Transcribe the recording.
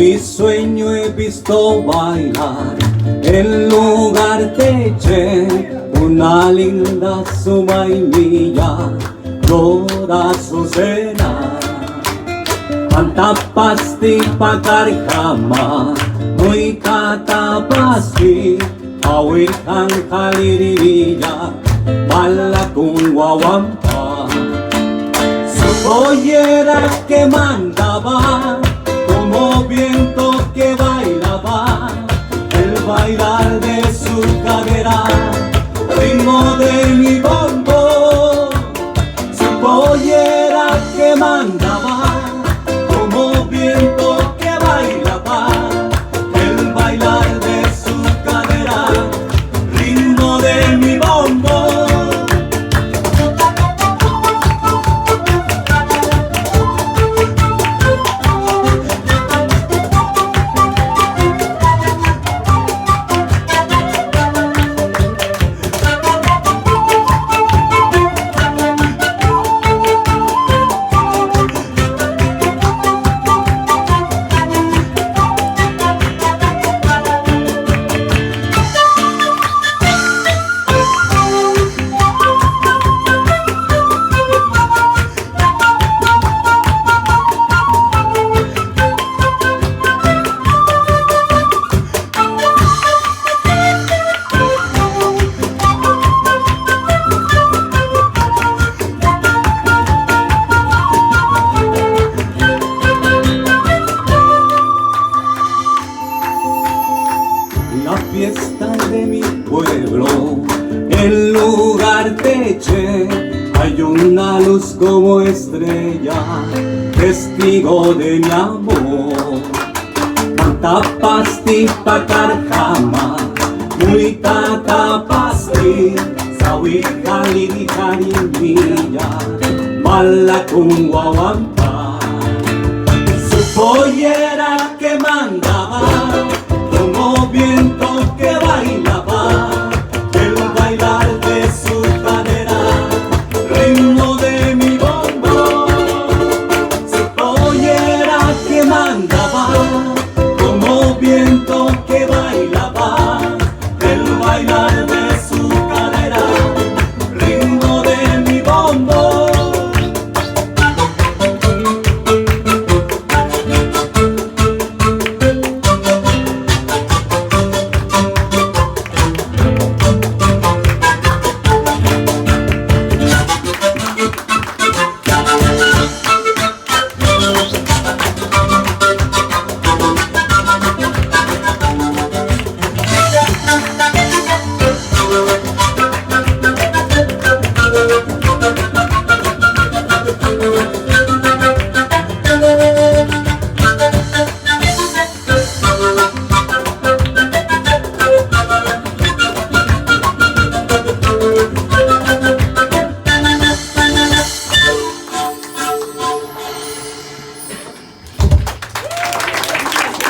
mi sueño he visto bailar en lugar de Che, una linda sumainilla llora su cena. Canta pasti pakarkama, muy kata pasti, awikan kalirilla, bala con guawampa. Su pollera que mandaba, como viento que bailaba, el bailar de su cadera, ritmo de mi bombo. Su pollera que mandaba, como viento que bailaba, el bailar de su cadera, ritmo de mi bombo. La fiesta de mi pueblo, en lugar de Che, hay una luz como estrella, testigo de mi amor. Canta pasti pakarkama, muy tata pasti, sawi kaliri karimilla, bala con guawampa. Su pollera que mandaba, como viento que bailaba, el bailar de su cadera, ritmo de mi bombo. Su pollera que mandaba,